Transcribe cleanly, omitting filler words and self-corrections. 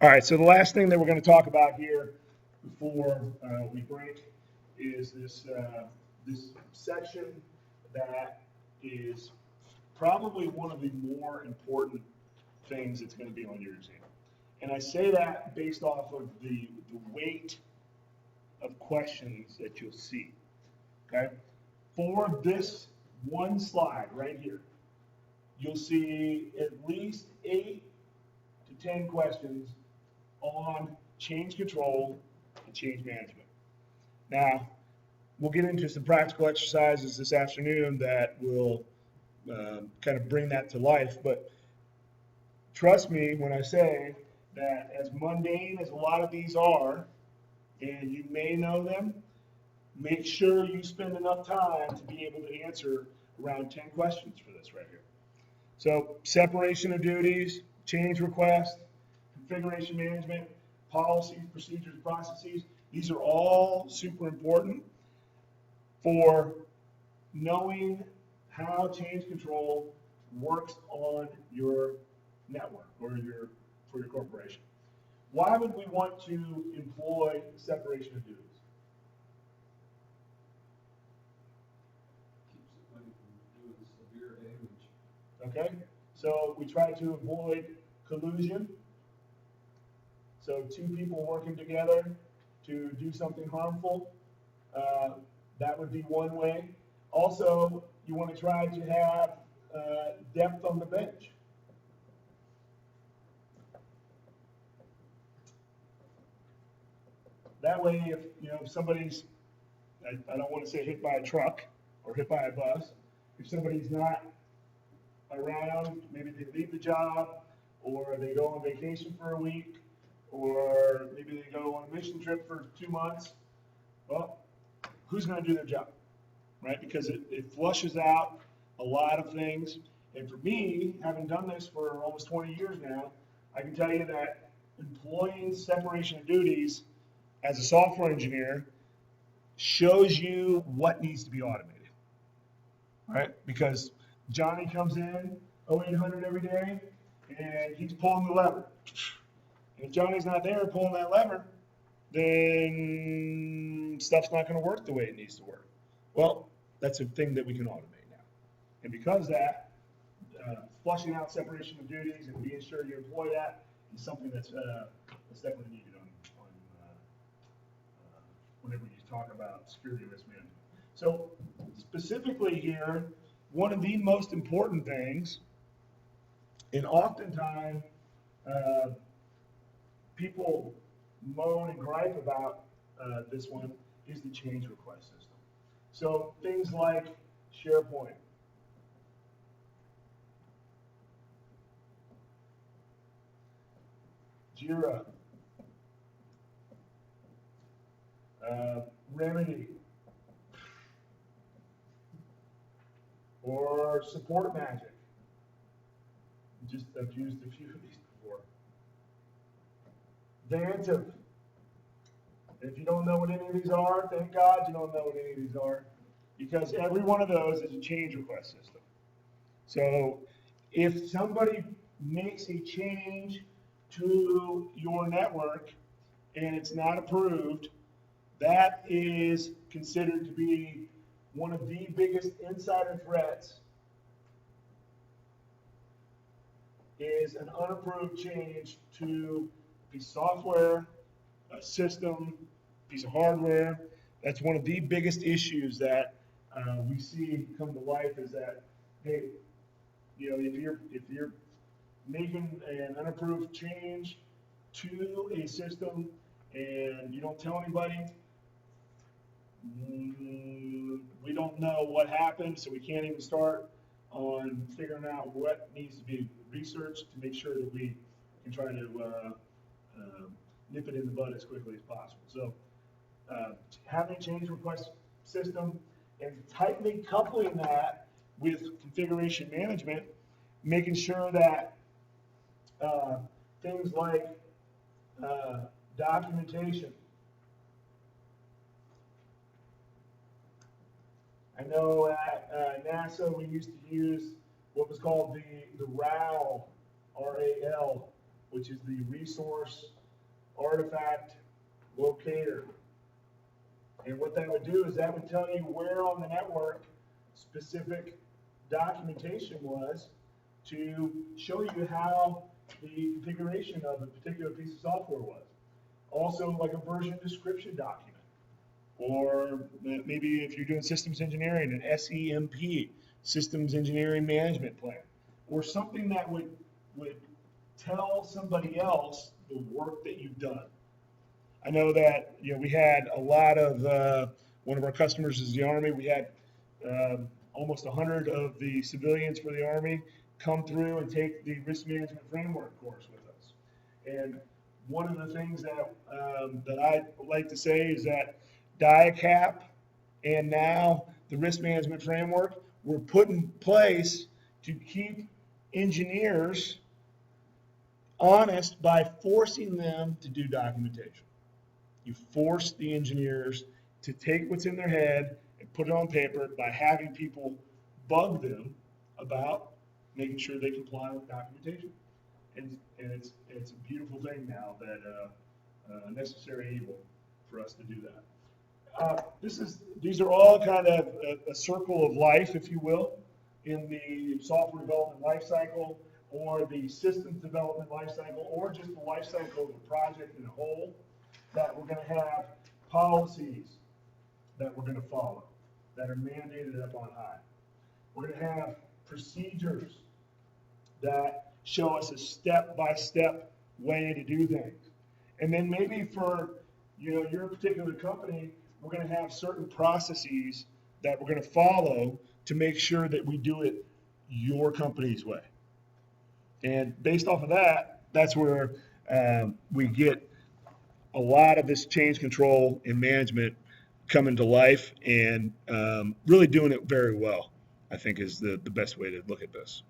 All right, so the last thing that we're going to talk about here before we break is this section that is probably one of the more important things that's going to be on your exam. And I say that based off of the weight of questions that you'll see. Okay? For this one slide right here, you'll see at least 8 to 10 questions on change control and change management. Now, we'll get into some practical exercises this afternoon that will kind of bring that to life. But trust me when I say that as mundane as a lot of these are, and you may know them, make sure you spend enough time to be able to answer around 10 questions for this right here. So separation of duties, change request, configuration management, policies, procedures, processes, these are all super important for knowing how change control works on your network or for your corporation. Why would we want to employ separation of duties? Keeps somebody from doing severe damage. Okay, so we try to avoid collusion. So two people working together to do something harmful, that would be one way. Also, you want to try to have depth on the bench. That way, if somebody's, I don't want to say hit by a truck or hit by a bus, if somebody's not around, maybe they leave the job, or they go on vacation for a week, or maybe they go on a mission trip for 2 months, well, who's going to do their job, right? Because it flushes out a lot of things. And for me, having done this for almost 20 years now, I can tell you that employing separation of duties as a software engineer shows you what needs to be automated, right? Because Johnny comes in 0800 every day and he's pulling the lever. And if Johnny's not there pulling that lever, then stuff's not going to work the way it needs to work. Well, that's a thing that we can automate now. And because that, flushing out separation of duties and being sure you employ that is something that's definitely needed on whenever you talk about security risk management. So specifically here, one of the most important things, and oftentimes people moan and gripe about this one, is the change request system. So things like SharePoint, Jira, Remedy, or Support Magic. I've used a few of these before. Vantive. If you don't know what any of these are, thank God you don't know what any of these are, because every one of those is a change request system. So if somebody makes a change to your network and it's not approved, that is considered to be one of the biggest insider threats, is an unapproved change to a piece of software, a system, piece of hardware. That's one of the biggest issues that we see come to life, is that, hey, if you're making an unapproved change to a system and you don't tell anybody, we don't know what happened, so we can't even start on figuring out what needs to be researched to make sure that we can try to nip it in the bud as quickly as possible. So having a change request system and tightly coupling that with configuration management, making sure that things like documentation. I know at NASA we used to use what was called the RAL, R-A-L, which is the resource artifact locator. And what that would do is that would tell you where on the network specific documentation was to show you how the configuration of a particular piece of software was. Also, like a version description document. Or maybe if you're doing systems engineering, an SEMP, Systems Engineering Management Plan. Or something that would tell somebody else the work that you've done. I know that we had a lot of, one of our customers is the Army. We had almost 100 of the civilians for the Army come through and take the risk management framework course with us. And one of the things that I like to say is that DIACAP and now the risk management framework were put in place to keep engineers honest by forcing them to do documentation. You force the engineers to take what's in their head and put it on paper by having people bug them about making sure they comply with documentation. And it's a beautiful thing now that a necessary evil for us to do that. These are all kind of a circle of life, if you will, in the software development lifecycle, or the systems development lifecycle, or just the lifecycle of the project in a whole. That we're going to have policies that we're going to follow that are mandated up on high. We're going to have procedures that show us a step-by-step way to do things. And then maybe for your particular company, we're going to have certain processes that we're going to follow to make sure that we do it your company's way. And based off of that, that's where we get a lot of this change control and management coming to life, and really doing it very well, I think, is the best way to look at this.